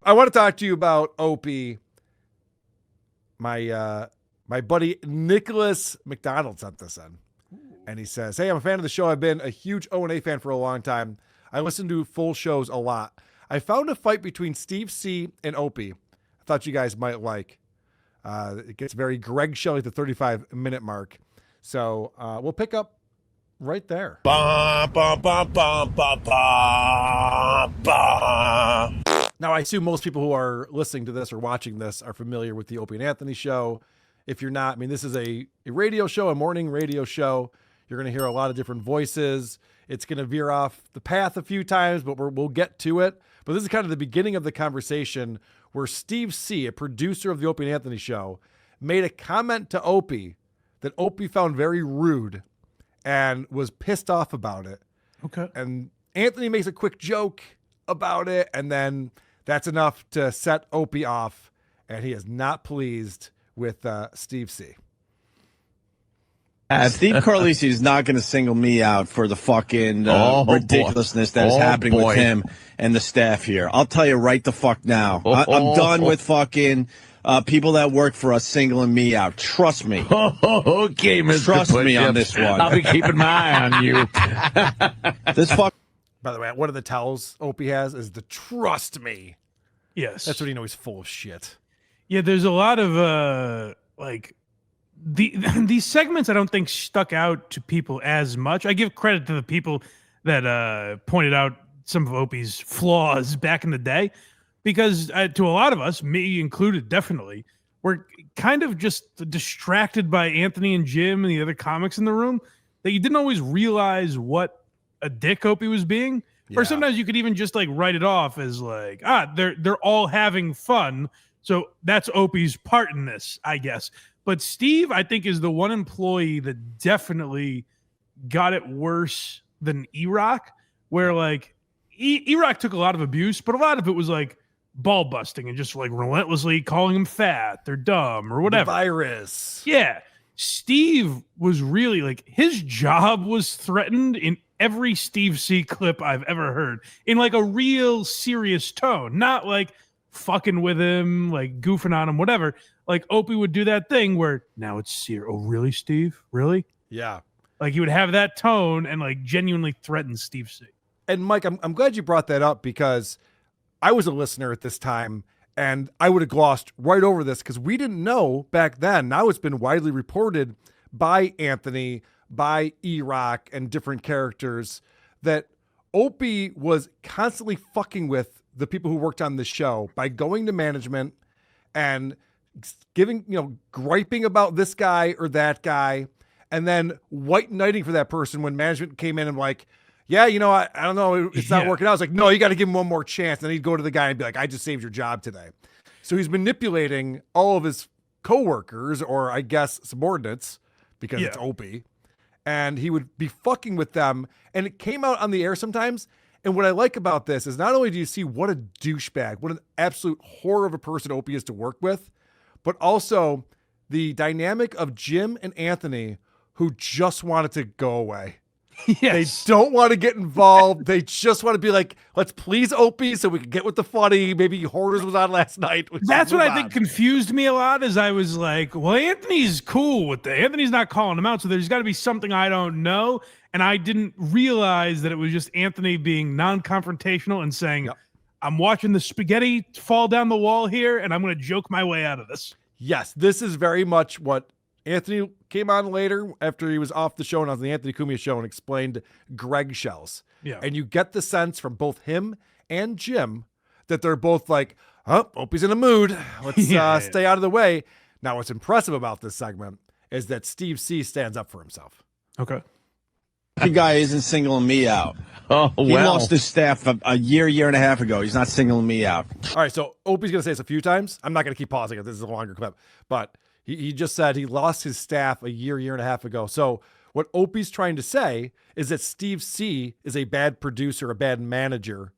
I want to talk to you about Opie. My buddy Nicholas McDonald sent this in. And he says, hey, I'm a fan of the show. I've been a huge O&A fan for a long time. I listen to full shows a lot. I found a fight between Steve C and Opie. I thought you guys might like. It gets very Greggshells at the 35-minute mark. So we'll pick up right there. Ba, ba, ba, ba, ba, ba, ba. Now, I assume most people who are listening to this or watching this are familiar with the Opie and Anthony show. If you're not, I mean, this is a radio show, a morning radio show. You're going to hear a lot of different voices. It's going to veer off the path a few times, but we'll get to it. But this is kind of the beginning of the conversation where Steve C., a producer of the Opie and Anthony show, made a comment to Opie that Opie found very rude and was pissed off about it. Okay. And Anthony makes a quick joke about it, and then that's enough to set Opie off, and he is not pleased with Steve C. Steve Carlisi is not going to single me out for the fucking ridiculousness that is happening with him and the staff here. I'll tell you right the fuck now. I'm done with fucking people that work for us singling me out. Trust me. Okay, Mr. Trust me Push-Ups. on this one. I'll be keeping my eye on you. This fuck. By the way, one of the tells Opie has is the trust me. Yes. That's what you know he's full of shit. Yeah, there's a lot of these segments I don't think stuck out to people as much. I give credit to the people that pointed out some of Opie's flaws back in the day, because to a lot of us, me included, definitely, we're kind of just distracted by Anthony and Jim and the other comics in the room that you didn't always realize what a dick Opie was being. Yeah. Or sometimes you could even just like write it off as like, they're all having fun. So that's Opie's part in this, I guess. But Steve, I think, is the one employee that definitely got it worse than E-Rock, where like E-Rock took a lot of abuse, but a lot of it was like ball busting and just like relentlessly calling him fat or dumb or whatever. The virus. Yeah. Steve was really like, his job was threatened in every Steve C clip I've ever heard in like a real serious tone, not like fucking with him, like goofing on him, whatever. Like Opie would do that thing where now it's serious. Oh, really, Steve? Really? Yeah. Like he would have that tone and like genuinely threaten Steve C. And Mike, I'm glad you brought that up, because I was a listener at this time and I would have glossed right over this because we didn't know back then. Now it's been widely reported by Anthony, by E-Rock and different characters that Opie was constantly fucking with the people who worked on the show by going to management and giving, griping about this guy or that guy, and then white knighting for that person when management came in and like, yeah, I don't know, it's not working out. It's like, no, you got to give him one more chance. And then he'd go to the guy and be like, I just saved your job today. So he's manipulating all of his coworkers, or I guess subordinates, because it's Opie. And he would be fucking with them. And it came out on the air sometimes. And what I like about this is not only do you see what a douchebag, what an absolute horror of a person Opie is to work with, but also the dynamic of Jim and Anthony, who just wanted to go away. Yes. They don't want to get involved. They just want to be like, let's please Opie so we can get with the funny. Maybe Hoarders was on last night. That's what I think confused me a lot, is I was like, well, Anthony's cool with that. Anthony's not calling him out, so there's got to be something I don't know. And I didn't realize that it was just Anthony being non-confrontational and saying, I'm watching the spaghetti fall down the wall here, and I'm going to joke my way out of this. Yes, this is very much what Anthony came on later after he was off the show and on the Anthony Cumia show and explained Greggshells. Yeah. And you get the sense from both him and Jim that they're both like, oh, Opie's in a mood. Let's stay out of the way. Now, what's impressive about this segment is that Steve C stands up for himself. Okay. The guy isn't singling me out. Oh, well. He lost his staff a year and a half ago. He's not singling me out. All right, so Opie's going to say this a few times. I'm not going to keep pausing it. This is a longer clip. But he just said he lost his staff a year and a half ago. So what Opie's trying to say is that Steve C is a bad producer, a bad manager,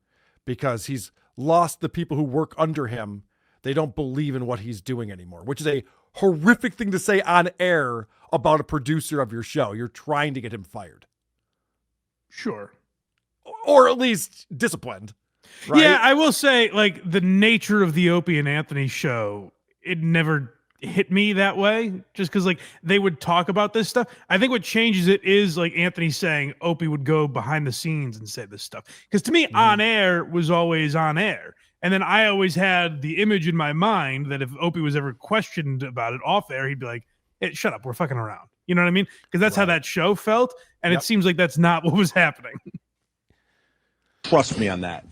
because he's lost the people who work under him. They don't believe in what he's doing anymore, which is a horrific thing to say on air about a producer of your show. You're trying to get him fired. Sure. Or at least disciplined. Right? Yeah, I will say, like, the nature of the Opie and Anthony show, it never hit me that way, just because, like, they would talk about this stuff. I think what changes it is, like, Anthony saying Opie would go behind the scenes and say this stuff. Because to me, on air was always on air. And then I always had the image in my mind that if Opie was ever questioned about it off air, he'd be like, hey, shut up, we're fucking around. You know what I mean? Because that's how that show felt. And it seems like that's not what was happening. Trust me on that.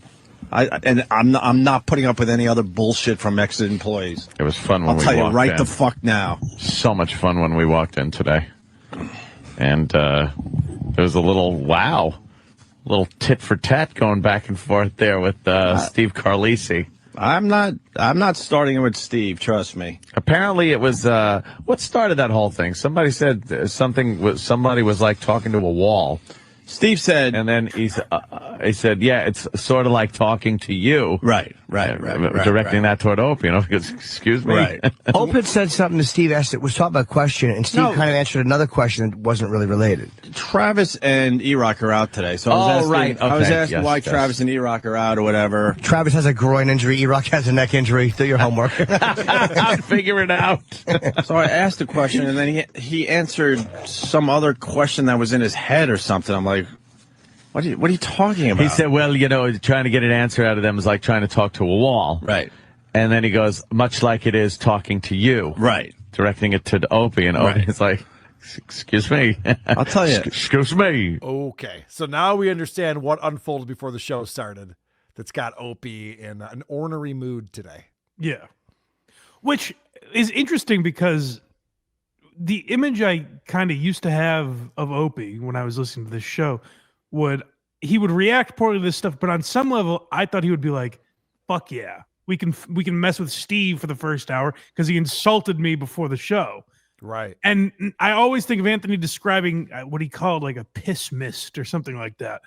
I'm not putting up with any other bullshit from ex-employees. It was fun when I'll we tell you walked right in. the fuck now. So much fun when we walked in today. And there was a little tit for tat going back and forth there with Steve Carlisi. I'm not starting with Steve, trust me. Apparently it was what started that whole thing? Somebody said somebody was like talking to a wall. Steve said, and then he said, yeah, it's sort of like talking to you. Right. Directing that toward Opie, you know, because, excuse me. Right. Opie had said something to Steve, was talking about a question, and Steve kind of answered another question that wasn't really related. Travis and E-Rock are out today, so I was asking why Travis and E-Rock are out or whatever. Travis has a groin injury, E-Rock has a neck injury. Do your homework. Figure it out. So I asked a question, and then he answered some other question that was in his head or something. I'm like, what are you talking about? He said, well, you know, trying to get an answer out of them is like trying to talk to a wall. Right. And then he goes, much like it is talking to you. Right. Directing it to Opie, and Opie is like, excuse me. I'll tell you. Excuse me. Okay. So now we understand what unfolded before the show started that's got Opie in an ornery mood today. Yeah. Which is interesting because the image I kind of used to have of Opie when I was listening to this show he would react poorly to this stuff, but on some level, I thought he would be like, fuck yeah, we can mess with Steve for the first hour because he insulted me before the show. Right. And I always think of Anthony describing what he called like a piss mist or something like that,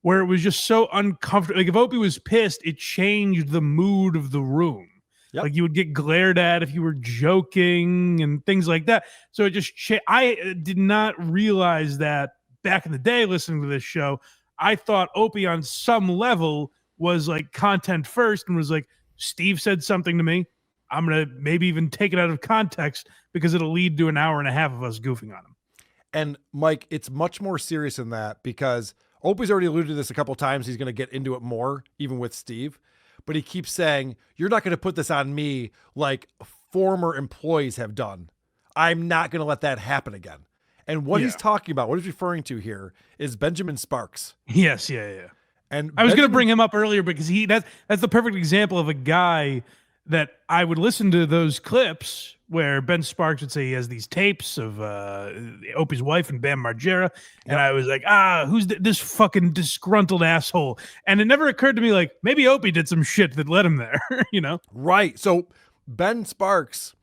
where it was just so uncomfortable. Like if Opie was pissed, it changed the mood of the room. Yep. Like you would get glared at if you were joking and things like that. So it just I did not realize that back in the day listening to this show. I thought Opie on some level was like content first and was like, Steve said something to me. I'm going to maybe even take it out of context because it'll lead to an hour and a half of us goofing on him. And Mike, it's much more serious than that because Opie's already alluded to this a couple times. He's going to get into it more, even with Steve. But he keeps saying, you're not going to put this on me like former employees have done. I'm not going to let that happen again. And what he's talking about, what he's referring to here is Benjamin Sparks. Yes, yeah. And I was going to bring him up earlier because that's the perfect example of a guy that I would listen to those clips where Ben Sparks would say he has these tapes of Opie's wife and Bam Margera. And I was like, who's this fucking disgruntled asshole? And it never occurred to me like maybe Opie did some shit that led him there, you know? Right. So Ben Sparks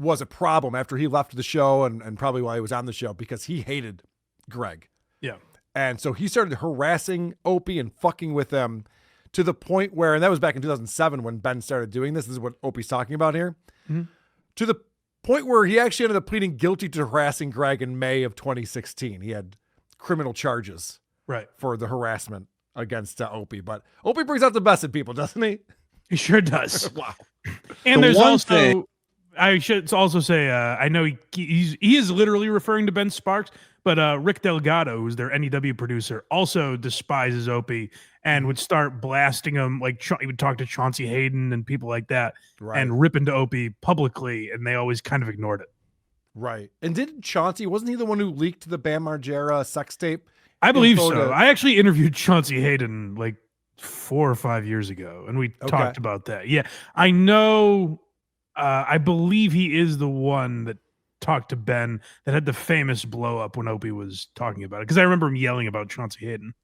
was a problem after he left the show and probably while he was on the show because he hated Gregg. Yeah. And so he started harassing Opie and fucking with them to the point where, and that was back in 2007 when Ben started doing this. This is what Opie's talking about here. Mm-hmm. To the point where he actually ended up pleading guilty to harassing Gregg in May of 2016. He had criminal charges for the harassment against Opie. But Opie brings out the best in people, doesn't he? He sure does. Wow. And there's also... I should also say, I know he is literally referring to Ben Sparks, but Rick Delgado, who's their NEW producer, also despises Opie and would start blasting him. Like he would talk to Chauncey Hayden and people like that and rip into Opie publicly, and they always kind of ignored it. Right. And didn't Chauncey, wasn't he the one who leaked the Bam Margera sex tape? I believe so. I actually interviewed Chauncey Hayden like 4 or 5 years ago, and we talked about that. Yeah, I know... I believe he is the one that talked to Ben that had the famous blow up when Opie was talking about it. Because I remember him yelling about Chauncey Hayden.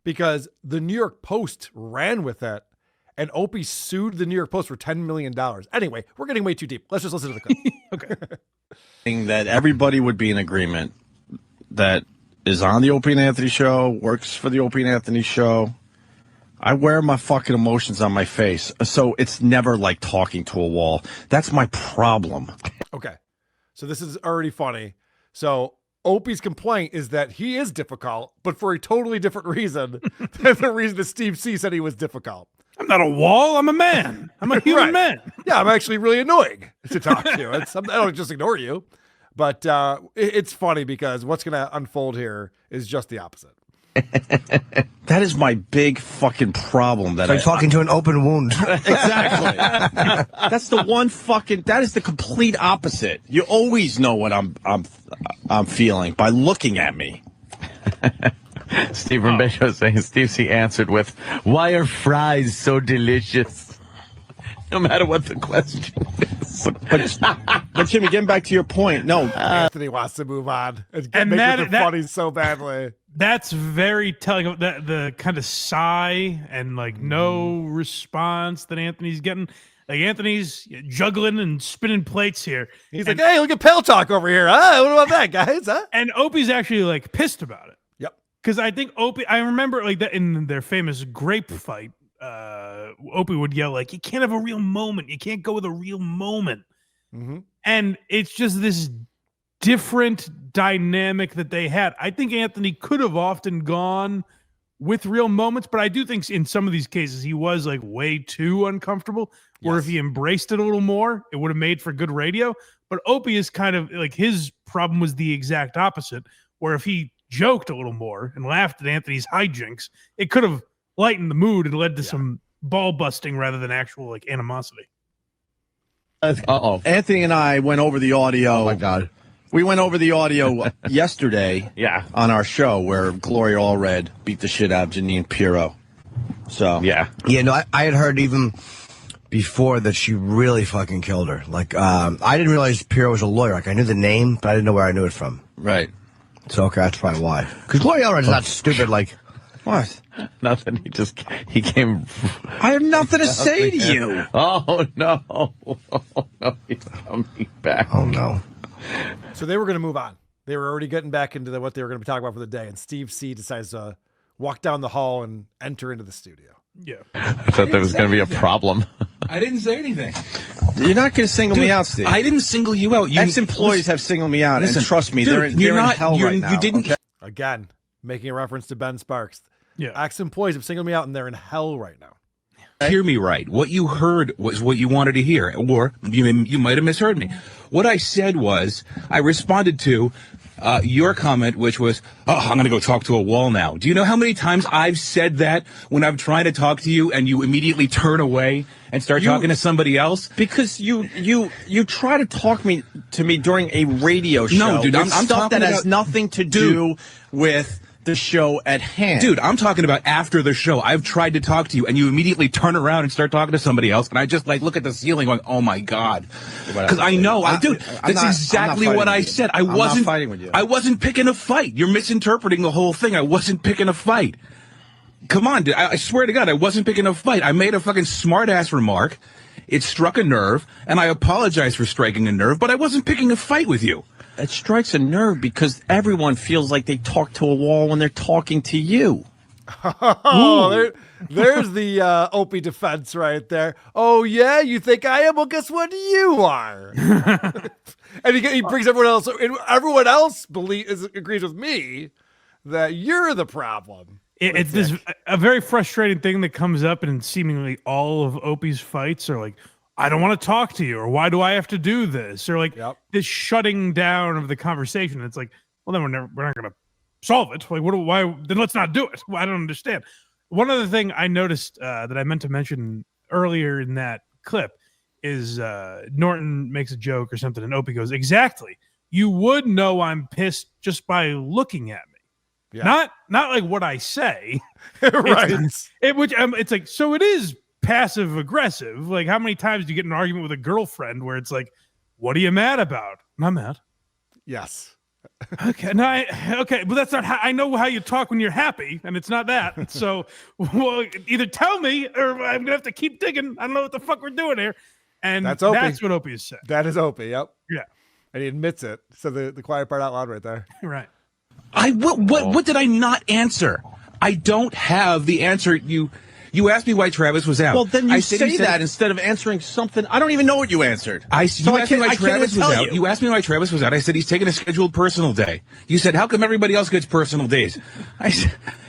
Because the New York Post ran with that, and Opie sued the New York Post for $10 million. Anyway, we're getting way too deep. Let's just listen to the clip. Okay. That everybody would be in agreement that is on the Opie and Anthony show, works for the Opie and Anthony show. I wear my fucking emotions on my face, so it's never like talking to a wall. That's my problem. Okay. So this is already funny. So Opie's complaint is that he is difficult, but for a totally different reason than the reason that Steve C said he was difficult. I'm not a wall. I'm a man. I'm a human man. Yeah, I'm actually really annoying to talk to. I don't just ignore you. But it's funny because what's going to unfold here is just the opposite. That is my big fucking problem. That It's like talking to an open wound. Exactly. That's the one fucking. That is the complete opposite. You always know what I'm feeling by looking at me. Steve Rimbejo saying Steve C answered with, "Why are fries so delicious?" No matter what the question is. But Jimmy, getting back to your point, no. Anthony wants to move on. It's And making it that- funny so badly. That's very telling of the kind of sigh and like no response that Anthony's getting. Like Anthony's juggling and spinning plates here. He's like, hey, look at Pale Talk over here. Huh? What about that, guys? Huh? And Opie's actually like pissed about it. Yep. Because I think Opie, I remember like that in their famous grape fight, Opie would yell like, "You can't have a real moment. You can't go with a real moment." Mm-hmm. And it's just this different dynamic that they had. I think Anthony could have often gone with real moments, but I do think in some of these cases he was like way too uncomfortable. Where if he embraced it a little more, it would have made for good radio. But Opie is kind of like his problem was the exact opposite. Where if he joked a little more and laughed at Anthony's hijinks, it could have lightened the mood and led to some ball busting rather than actual like animosity. Anthony and I went over the audio. Oh my God. We went over the audio yesterday Yeah. on our show where Gloria Allred beat the shit out of Janine Pirro. So Yeah. Yeah, no, I had heard even before that she really fucking killed her. Like, I didn't realize Pirro was a lawyer. Like, I knew the name, but I didn't know where I knew it from. right. So, okay, that's probably why. Because Gloria Allred's not stupid, like... What? Nothing. He came. I have nothing to say to you. Oh, no. Oh, no. He's coming back. Oh, no. So they were going to move on. They were already getting back into what they were going to be talking about for the day. And Steve C decides to walk down the hall and enter into the studio. Yeah. I thought there was going to be a problem. I didn't say anything. You're not going to single me out, Steve. I didn't single you out. Ex-employees have singled me out, listen, and trust me, dude, they're in hell right now. You didn't. okay? Again, making a reference to Ben Sparks. Yeah. Ex-employees have singled me out and they're in hell right now. Hear me right. What you heard was what you wanted to hear, or you might have misheard me. What I said was I responded to your comment, which was, "Oh, I'm going to go talk to a wall now." Do you know how many times I've said that when I'm trying to talk to you and you immediately turn away and start talking to somebody else? Because you try to talk to me during a radio show. No, dude, with I'm stuff talking that has about- nothing to do with the show at hand. Dude, I'm talking about after the show. I've tried to talk to you, and you immediately turn around and start talking to somebody else, and I just like look at the ceiling going, "Oh my God," because I know, dude, that's exactly what I said. I wasn't fighting with you. I wasn't picking a fight. You're misinterpreting the whole thing. I wasn't picking a fight. Come on, dude. I swear to God, I wasn't picking a fight. I made a fucking smart ass remark. It struck a nerve, and I apologize for striking a nerve, but I wasn't picking a fight with you. It strikes a nerve because everyone feels like they talk to a wall when they're talking to you. Oh, there's the Opie defense right there. Oh, yeah? You think I am? Well, guess what? You are. And he brings everyone else. And everyone else agrees with me that you're the problem. It's this a very frustrating thing that comes up in seemingly all of Opie's fights are like, "I don't want to talk to you," or "Why do I have to do this?" Or like this shutting down of the conversation. It's like, well, then we're not going to solve it. Like, why? Then let's not do it. Well, I don't understand. One other thing I noticed that I meant to mention earlier in that clip is Norton makes a joke or something, and Opie goes, "Exactly. You would know I'm pissed just by looking at me." Yeah. Not like what I say. Right. It's like, so it is passive aggressive. Like, how many times do you get in an argument with a girlfriend where it's like, "What are you mad about?" "I'm mad." Yes. Okay. No, okay. But that's not how I know how you talk when you're happy, and it's not that. So, well, either tell me or I'm gonna have to keep digging. I don't know what the fuck we're doing here. And that's what Opie is saying. That is Opie. Yep. Yeah. And he admits it. So the quiet part out loud right there. Right. What did I not answer? I don't have the answer. You You asked me why Travis was out. Well, then you said say that instead of answering something. I don't even know what you answered. You asked me why Travis was out. You asked me why Travis was out. I said he's taking a scheduled personal day. You said, how come everybody else gets personal days?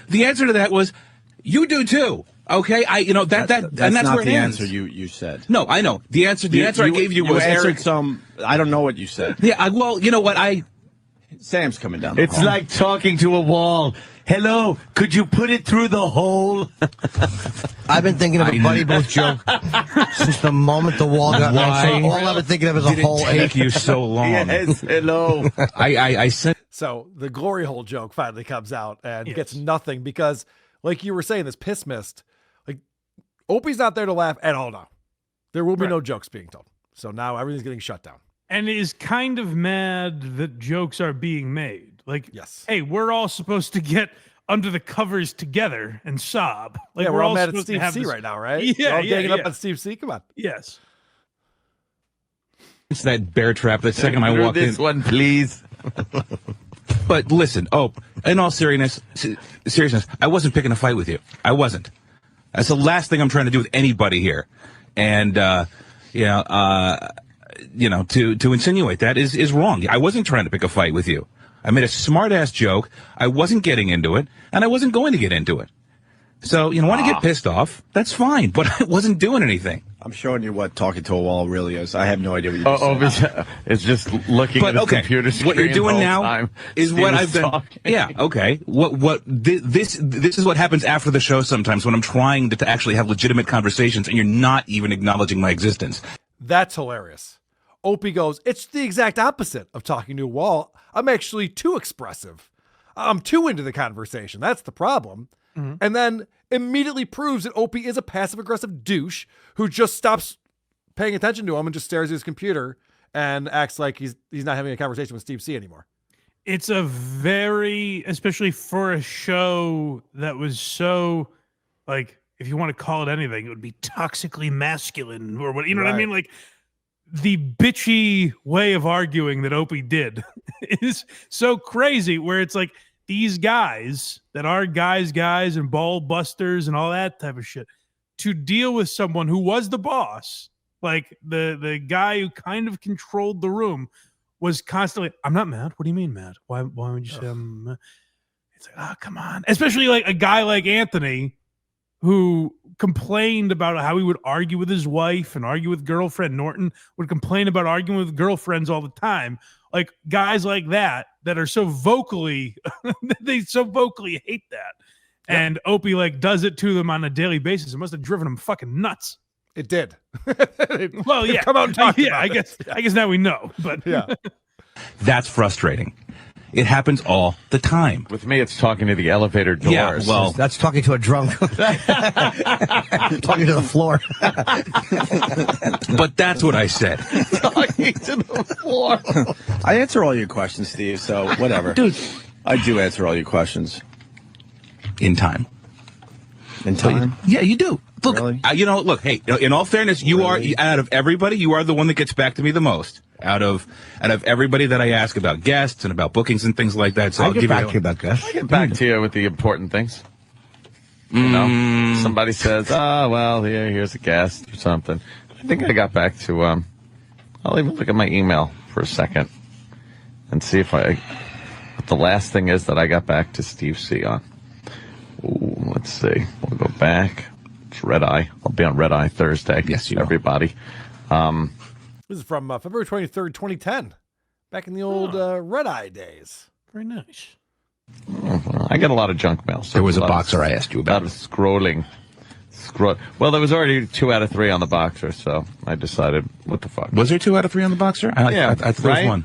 The answer to that was, you do too. Okay, that's not where the answer you said. No, I know the answer. The answer I gave you was answered some. I don't know what you said. Yeah, well, you know what Sam's coming down. It's like talking to a wall. Hello, could you put it through the hole? I've been thinking of a Buddy Booth joke since the moment the wall got wrong. So all I've been thinking of is a hole. Take you so long. Yes, hello. I said. So the glory hole joke finally comes out and gets nothing because, like you were saying, this piss mist. Like Opie's not there to laugh at all now. There will be no jokes being told. So now everything's getting shut down. And is kind of mad that jokes are being made. Like, yes, hey, we're all supposed to get under the covers together and sob. Like, we're all mad at Steve C right now, right? Yeah, we're all ganging up on Steve C. Come on. Yes. It's that bear trap. The second I walked in. This one, please. But listen, in all seriousness, I wasn't picking a fight with you. I wasn't. That's the last thing I'm trying to do with anybody here. And, to insinuate that is wrong. I wasn't trying to pick a fight with you. I made a smart-ass joke. I wasn't getting into it, and I wasn't going to get into it. So, want to get pissed off, that's fine, but I wasn't doing anything. I'm showing you what talking to a wall really is. I have no idea what you're saying. It's just looking at a computer screen. What you're doing now is what I've been. Talking. Yeah, okay. This is what happens after the show sometimes when I'm trying to actually have legitimate conversations and you're not even acknowledging my existence. That's hilarious. Opie goes, it's the exact opposite of talking to a wall. I'm actually too expressive. I'm too into the conversation. That's the problem. Mm-hmm. And then immediately proves that Opie is a passive-aggressive douche who just stops paying attention to him and just stares at his computer and acts like he's not having a conversation with Steve C anymore. It's a very, especially for a show that was so, like, if you want to call it anything, it would be toxically masculine or what, you know what I mean? Like, the bitchy way of arguing that Opie did is so crazy where it's like these guys that are guys and ball busters and all that type of shit to deal with someone who was the boss, like the guy who kind of controlled the room was constantly, I'm not mad. What do you mean mad? Why would you say I'm mad? It's like, oh, come on. Especially like a guy like Anthony who complained about how he would argue with his wife and argue with girlfriend. Norton would complain about arguing with girlfriends all the time. Like guys like that are so vocally, they so vocally hate that. Yep. And Opie like does it to them on a daily basis. It must have driven them fucking nuts. It did. Well, yeah. Come on, talk yeah, I guess now we know. But yeah. That's frustrating. It happens all the time. With me, it's talking to the elevator doors. Yeah, well, that's talking to a drunk. Talking to the floor. But that's what I said. Talking to the floor. I answer all your questions, Steve, so whatever. Dude. I do answer all your questions. In time. In time? Yeah, you do. Look, really? Look, hey, in all fairness, you are, out of everybody, you are the one that gets back to me the most. Out of everybody that I ask about guests and about bookings and things like that. So I'll get back to you about guests. I get back to you with the important things. You know, somebody says, well, here's a guest or something. I think I got back to, I'll even look at my email for a second and see what the last thing is that I got back to Steve C on. Ooh, let's see. We'll go back. It's Red Eye. I'll be on Red Eye Thursday. Yes, you everybody. This is from February 23rd, 2010. Back in the old Red Eye days. Very nice. I get a lot of junk mail. So there was a boxer I asked you about. Scrolling. Well, there was already 2 out of 3 on the boxer, so I decided, what the fuck? Was there 2 out of 3 on the boxer? I thought there was 1.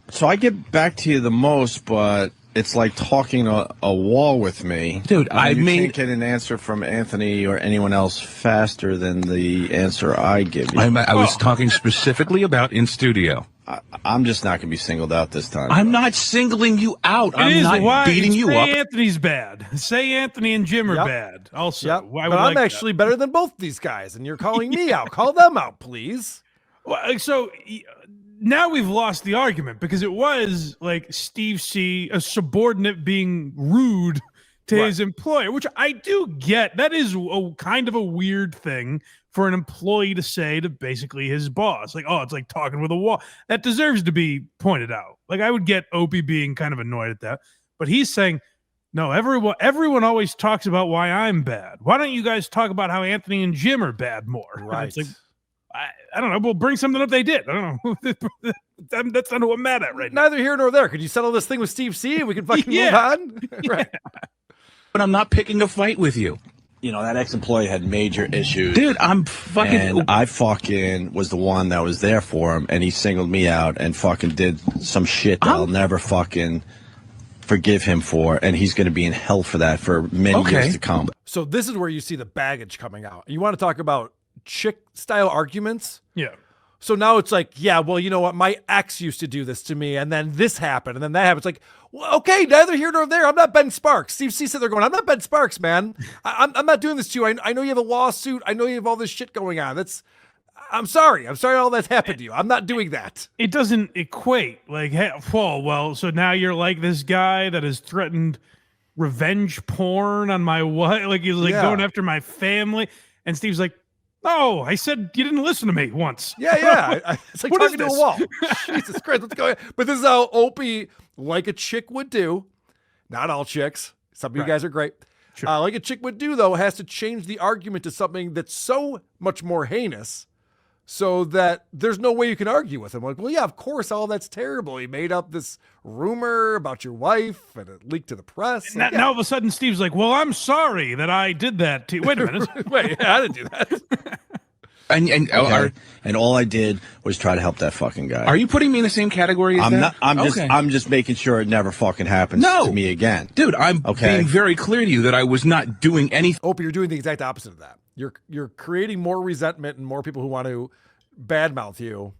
So I get back to you the most, but it's like talking a wall with me. Dude, you can't get an answer from Anthony or anyone else faster than the answer I give you. I was talking specifically about in studio. I'm just not going to be singled out this time. I'm not singling you out. I'm not beating you up. Say Anthony's bad. Say Anthony and Jim are bad. Also, but I'm actually better than both these guys, and you're calling me out. Call them out, please. Well, so now we've lost the argument because it was like Steve C, a subordinate, being rude to his employer, which I do get. That is kind of a weird thing for an employee to say to basically his boss. Like, oh, it's like talking with a wall. That deserves to be pointed out. Like, I would get Opie being kind of annoyed at that. But he's saying, no, everyone always talks about why I'm bad. Why don't you guys talk about how Anthony and Jim are bad more? Right. It's like, I don't know. We'll bring something up they did. I don't know. That's not who I'm mad at right now. Neither here nor there. Could you settle this thing with Steve C and we can fucking move on? Right. But I'm not picking a fight with you. You know, that ex-employee had major issues. Dude, I'm fucking... And I fucking was the one that was there for him, and he singled me out and fucking did some shit that I'll never fucking forgive him for, and he's going to be in hell for that for many years to come. So this is where you see the baggage coming out. You want to talk about chick-style arguments? Yeah. So now it's like, yeah, well, you know what? My ex used to do this to me, and then this happened, and then that happened. It's like, well, okay, neither here nor there. I'm not Ben Sparks. Steve C said they're going, I'm not Ben Sparks, man. I'm not doing this to you. I know you have a lawsuit. I know you have all this shit going on. I'm sorry. I'm sorry all that's happened to you. I'm not doing that. It doesn't equate. Like, hey, well, so now you're like this guy that has threatened revenge porn on my wife. Like, he's like going after my family. And Steve's like, no, I said you didn't listen to me once. Yeah. It's like What talking is to a wall. Jesus Christ, what's going on? But this is how Opie, like a chick would do. Not all chicks. Some of you guys are great. Sure. Like a chick would do, though, has to change the argument to something that's so much more heinous so that there's no way you can argue with him. Like, well, yeah, of course, all that's terrible. He made up this rumor about your wife and it leaked to the press. Like, Now all of a sudden, Steve's like, well, I'm sorry that I did that to you. Wait a minute. Wait, I didn't do that. And all I did was try to help that fucking guy. Are you putting me in the same category as that? I'm just making sure it never fucking happens to me again. Dude, I'm being very clear to you that I was not doing anything. Opie, you're doing the exact opposite of that. You're creating more resentment and more people who want to badmouth you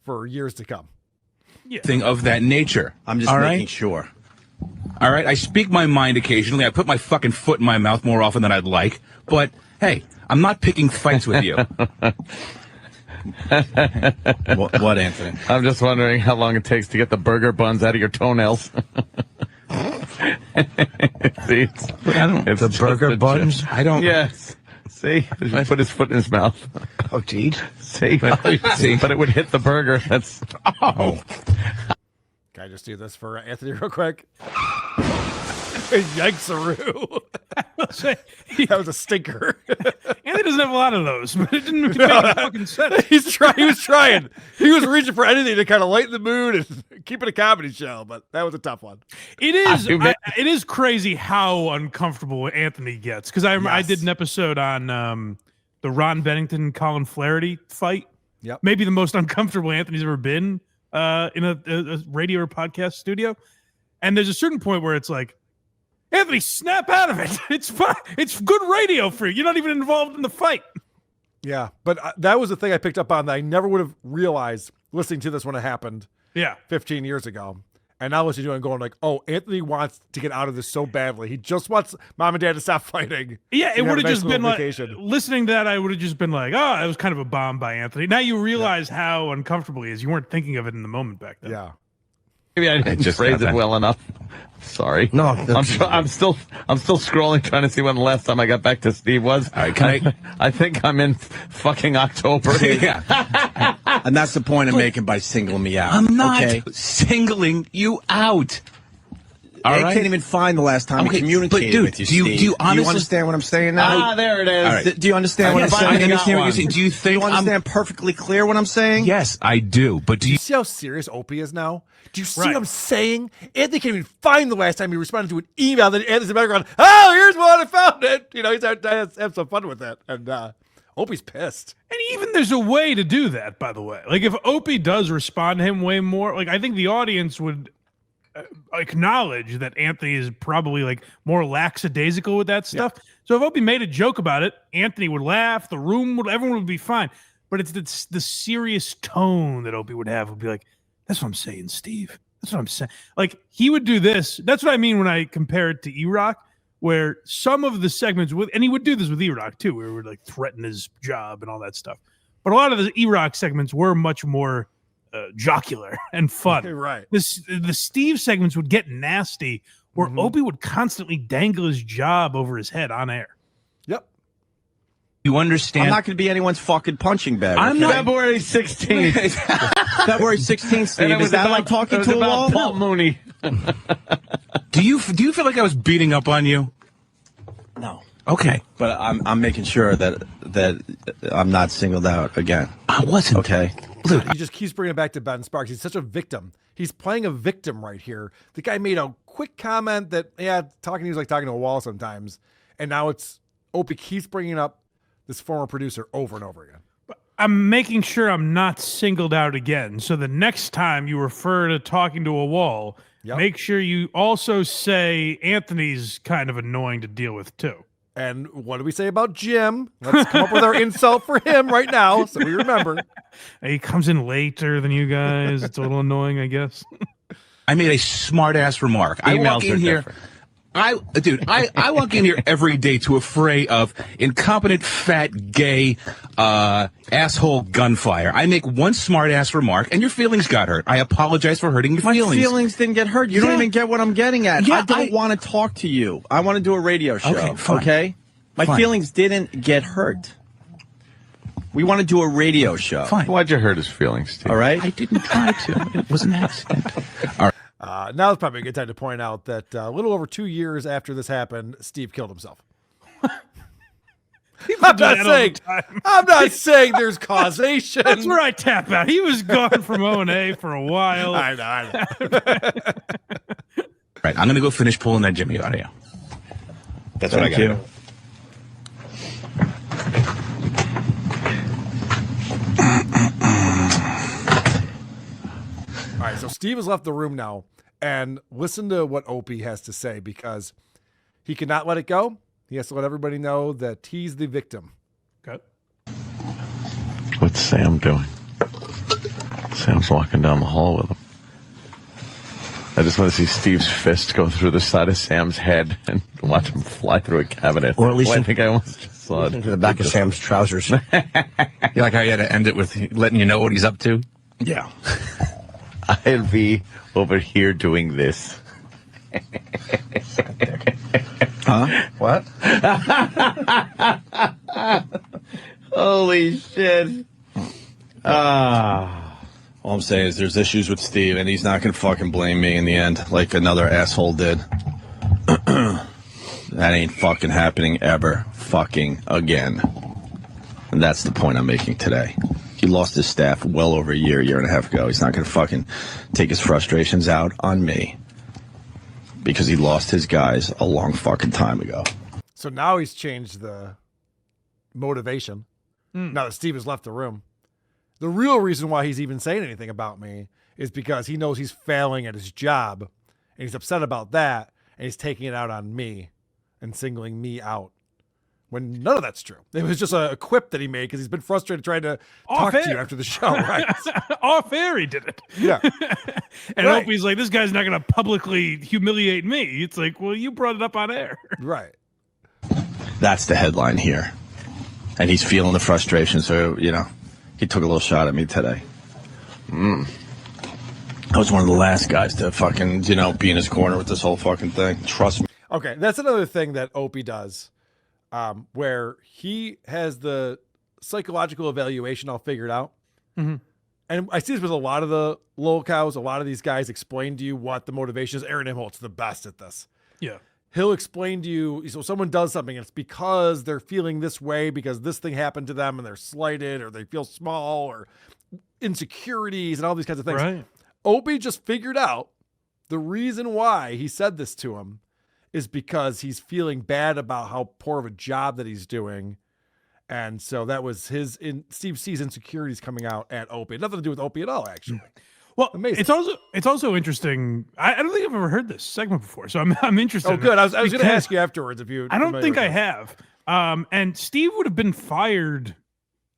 for years to come. Thing of that nature. I'm just making sure. All right, I speak my mind occasionally. I put my fucking foot in my mouth more often than I'd like. But hey, I'm not picking fights with you. What, Anthony? I'm just wondering how long it takes to get the burger buns out of your toenails. See, it's The burger buns? I don't. Yes. See, he put his foot in his mouth. Oh, geez. See, but it would hit the burger. That's Can I just do this for Anthony real quick? Yikes-a-roo. That was a stinker. Anthony doesn't have a lot of those, but it didn't make any fucking sense. He was trying. He was reaching for anything to kind of lighten the mood and keep it a comedy show, but that was a tough one. It is. It is crazy how uncomfortable Anthony gets because I did an episode on the Ron Bennington Colin Flaherty fight. Yep. Maybe the most uncomfortable Anthony's ever been in a radio or podcast studio. And there's a certain point where it's like, Anthony, snap out of it. It's fine. It's good radio for you. You're not even involved in the fight. Yeah, but that was the thing I picked up on that I never would have realized listening to this when it happened 15 years ago. And now listening to it and going like, oh, Anthony wants to get out of this so badly. He just wants mom and dad to stop fighting. Yeah, it would have just been vacation. like, listening to that, I would have just been like, oh, it was kind of a bomb by Anthony. Now you realize how uncomfortable he is. You weren't thinking of it in the moment back then. Yeah. maybe I didn't just phrase it well enough. Sorry. No, I'm still scrolling trying to see when the last time I got back to Steve was. All right, I think I'm in fucking October. Yeah. And that's the point I'm making by singling me out. I'm not singling you out. All I right? can't even find the last time I communicated with you, Steve. Do you honestly understand what I'm saying now? There it is. All right. Do you understand what I'm saying? I understand what you're saying. Do you think you understand perfectly clear what I'm saying? Yes, I do. But do Do you you see how serious Opie is now? Do you see what I'm saying? Anthony can't even find the last time he responded to an email that Anthony's in the background. Oh, here's one, I found it. You know, he's have some fun with it. And Opie's pissed. And even there's a way to do that, by the way. Like if Opie does respond to him way more, like I think the audience would acknowledge that Anthony is probably like more lackadaisical with that stuff. Yeah. So if Opie made a joke about it, Anthony would laugh, everyone would be fine. But it's the serious tone that Opie would have would be like, that's what I'm saying, Steve. That's what I'm saying. Like he would do this. That's what I mean when I compare it to E-Rock, where some of the segments and he would do this with E-Rock too, where he would like threaten his job and all that stuff. But a lot of the E-Rock segments were much more jocular and fun. Right. The Steve segments would get nasty where Opie would constantly dangle his job over his head on air. Yep. You understand? I'm not going to be anyone's fucking punching bag. I'm okay? not. February 16th. February 16th, Steve. Is that like talking to a wall? Paul Mooney. Do you feel like I was beating up on you? No. Okay. But I'm making sure that I'm not singled out again. I wasn't. Okay. He just keeps bringing it back to Ben Sparks. He's such a victim. He's playing a victim right here. The guy made a quick comment that, he was like talking to a wall sometimes. And now it's Opie keeps bringing up this former producer over and over again. I'm making sure I'm not singled out again. So the next time you refer to talking to a wall, make sure you also say Anthony's kind of annoying to deal with too. And what do we say about Jim? Let's come up with our insult for him right now so we remember. He comes in later than you guys. It's a little annoying, I guess. I made a smart-ass remark. I walk in here. I walk in here every day to a fray of incompetent, fat, gay, asshole gunfire. I make one smart-ass remark, and your feelings got hurt. I apologize for hurting your feelings. My feelings didn't get hurt. You don't even get what I'm getting at. Yeah, I don't want to talk to you. I want to do a radio show. Okay, fine. Okay? My feelings didn't get hurt. We want to do a radio show. Fine. Why'd you hurt his feelings, Steve? All right? I didn't try to. It was an accident. All right. Now is probably a good time to point out that a little over 2 years after this happened, Steve killed himself. I'm not saying there's causation. That's where I tap out. He was gone from O&A for a while. I know. Right, I'm going to go finish pulling that Jimmy audio. That's what I got to do. All right, so Steve has left the room now, and listen to what Opie has to say, because he cannot let it go. He has to let everybody know that he's the victim. Okay. What's Sam doing? Sam's walking down the hall with him. I just want to see Steve's fist go through the side of Sam's head and watch him fly through a cabinet. Or at least I think I almost just saw it. Into the back of Sam's trousers. You like how you had to end it with letting you know what he's up to? Yeah. I'll be over here doing this. Huh? What? Holy shit. All I'm saying is there's issues with Steve, and he's not going to fucking blame me in the end like another asshole did. That ain't fucking happening ever fucking again. And that's the point I'm making today. He lost his staff well over a year and a half ago. He's not going to fucking take his frustrations out on me because he lost his guys a long fucking time ago. So now he's changed the motivation. Now that Steve has left the room. The real reason why he's even saying anything about me is because he knows he's failing at his job, and he's upset about that, and he's taking it out on me and singling me out. When none of that's true. It was just a quip that he made because he's been frustrated trying to talk to you after the show, right? Off air, he did it. Yeah. And Right. Opie's like, this guy's not going to publicly humiliate me. It's like, well, you brought it up on air. Right. That's the headline here. And he's feeling the frustration, so, you know, he took a little shot at me today. I was one of the last guys to fucking, you know, be in his corner with this whole fucking thing. Trust me. Okay, that's another thing that Opie does, where he has the psychological evaluation all figured out. Mm-hmm. And I see this with a lot of the lolcows. A lot of these guys explain to you what the motivation is. Aaron Imholt's the best at this. Yeah. He'll explain to you, so someone does something, and it's because they're feeling this way, because this thing happened to them, and they're slighted, or they feel small, or insecurities, and all these kinds of things. Right. Opie just figured out the reason why he said this to him is because he's feeling bad about how poor of a job that he's doing. And so that was Steve C's insecurities coming out at Opie. Nothing to do with Opie at all, actually. Well, Amazing. it's also interesting. I don't think I've ever heard this segment before, so I'm interested. Oh, good. I was going to ask you afterwards if you. I don't think I have. And Steve would have been fired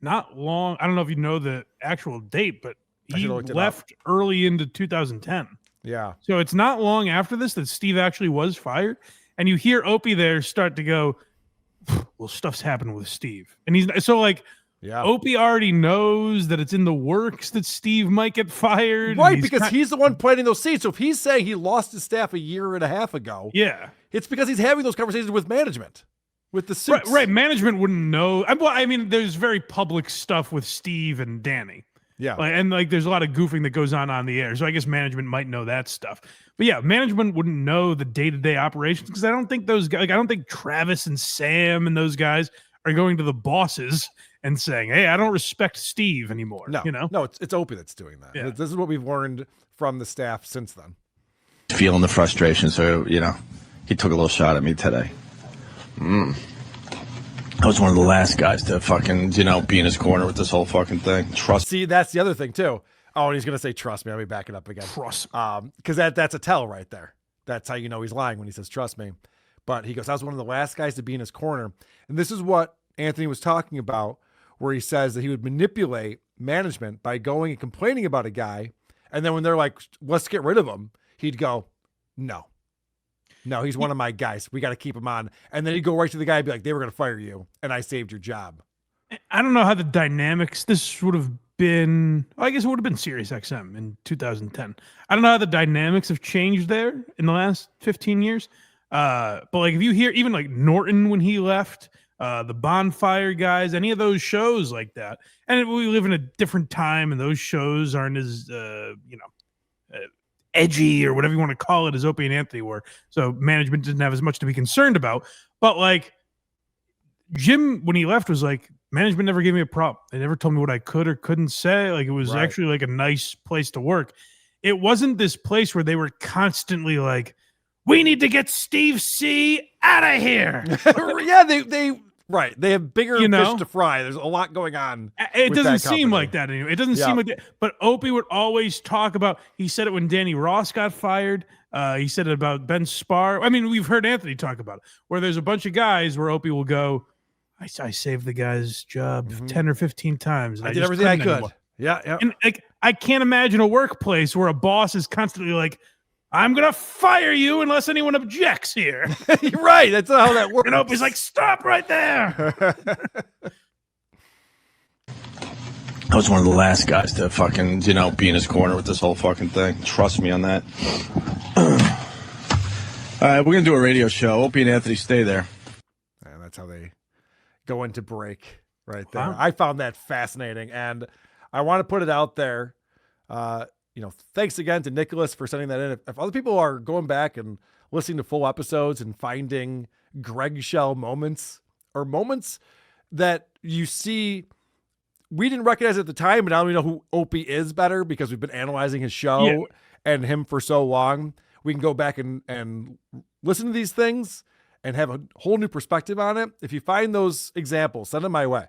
not long. I don't know if you know the actual date, but he left early into 2010. Yeah. So it's not long after this that Steve actually was fired, and you hear Opie there start to go, well, stuff's happened with Steve, and he's so like, Yeah. Opie already knows that it's in the works that Steve might get fired. Right, because he's the one planting those seeds. So if he's saying he lost his staff a year and a half ago, yeah, it's because he's having those conversations with management, with the suits. Right. Management wouldn't know. Well, I mean, there's very public stuff with Steve and Danny. Yeah. And there's a lot of goofing that goes on the air. So I guess management might know that stuff. But yeah, management wouldn't know the day-to-day operations because I don't think those guys, I don't think Travis and Sam and those guys are going to the bosses and saying, "Hey, I don't respect Steve anymore." No, no, it's Opie that's doing that. Yeah. This is what we've learned from the staff since then. Feeling the frustration, so he took a little shot at me today. I was one of the last guys to fucking be in his corner with this whole fucking thing. See, that's the other thing too. Oh, and he's gonna say, "Trust me." I'll be backing up again. Trust. Because that's a tell right there. That's how you know he's lying when he says, "Trust me." But he goes, "I was one of the last guys to be in his corner," and this is what Anthony was talking about, where he says that he would manipulate management by going and complaining about a guy, and then when they're like, "Let's get rid of him," he'd go, "No, he's one of my guys. We got to keep him on." And then he'd go right to the guy and be like, "They were going to fire you, and I saved your job." I don't know how the dynamics. This would have been. I guess it would have been Sirius XM in 2010. I don't know how the dynamics have changed there in the last 15 years. But like if you hear even like Norton when he left, the Bonfire guys, any of those shows like that, and we live in a different time, and those shows aren't as edgy or whatever you want to call it as Opie and Anthony were. So management didn't have as much to be concerned about. But like Jim, when he left, was like, management never gave me a problem. They never told me what I could or couldn't say. Like it was actually like a nice place to work. It wasn't this place where they were constantly like, "We need to get Steve C out of here." Yeah, they have bigger fish to fry. There's a lot going on. It doesn't seem like that anymore. It doesn't seem like that. But Opie would always talk about, he said it when Danny Ross got fired. He said it about Ben Spar. I mean, we've heard Anthony talk about it, where there's a bunch of guys where Opie will go, I saved the guy's job 10 or 15 times. And I did everything I could. Anymore. Yeah. And like, I can't imagine a workplace where a boss is constantly like, "I'm going to fire you unless anyone objects here." You're right. That's not how that works. And Opie's like, "Stop right there." I was one of the last guys to fucking, be in his corner with this whole fucking thing. Trust me on that. All right, we're going to do a radio show. Opie and Anthony, stay there. And that's how they go into break right there. Wow. I found that fascinating. And I want to put it out there. Thanks again to Nicholas for sending that in. If other people are going back and listening to full episodes and finding Greggshells moments or moments that you see, we didn't recognize at the time, but now we know who Opie is better because we've been analyzing his show and him for so long. We can go back and listen to these things and have a whole new perspective on it. If you find those examples, send them my way.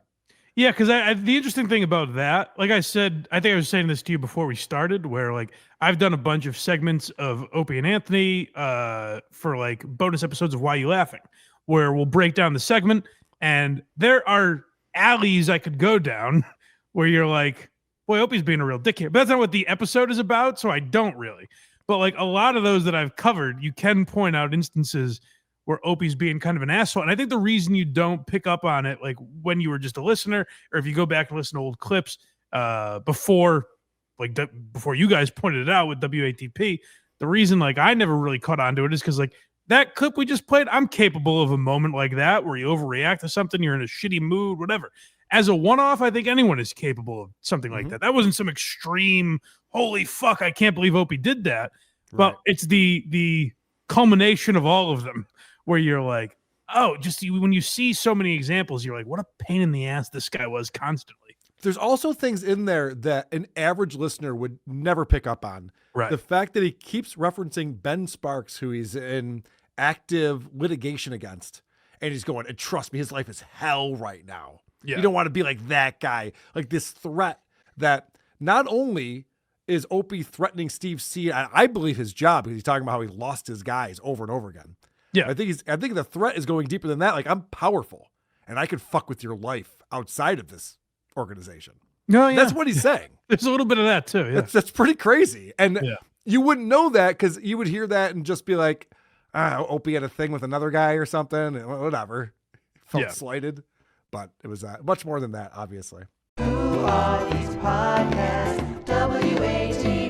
Yeah, because the interesting thing about that, like I said, I think I was saying this to you before we started, where like I've done a bunch of segments of Opie and Anthony for like bonus episodes of Why You Laughing, where we'll break down the segment, and there are alleys I could go down where you're like, "Boy, Opie's being a real dick here." But that's not what the episode is about, so I don't really. But like a lot of those that I've covered, you can point out instances where Opie's being kind of an asshole. And I think the reason you don't pick up on it, like when you were just a listener, or if you go back and listen to old clips before you guys pointed it out with WATP, the reason like I never really caught on to it is because like that clip we just played, I'm capable of a moment like that where you overreact to something, you're in a shitty mood, whatever. As a one-off, I think anyone is capable of something like that. That wasn't some extreme, holy fuck, I can't believe Opie did that. Right. But it's the culmination of all of them, where you're like, oh, just when you see so many examples, you're like, what a pain in the ass this guy was constantly. There's also things in there that an average listener would never pick up on. Right. The fact that he keeps referencing Ben Sparks, who he's in active litigation against, and he's going, and trust me, his life is hell right now. Yeah. You don't want to be like that guy. Like this threat that not only is Opie threatening Steve C, I believe his job, because he's talking about how he lost his guys over and over again. Yeah, I think the threat is going deeper than that. Like, I'm powerful, and I could fuck with your life outside of this organization. No, yeah. That's what he's saying. There's a little bit of that too. Yeah, that's pretty crazy, and you wouldn't know that because you would hear that and just be like, Opie had a thing with another guy or something, whatever. Felt slighted, but it was much more than that, obviously. Who are these podcasts? WAT.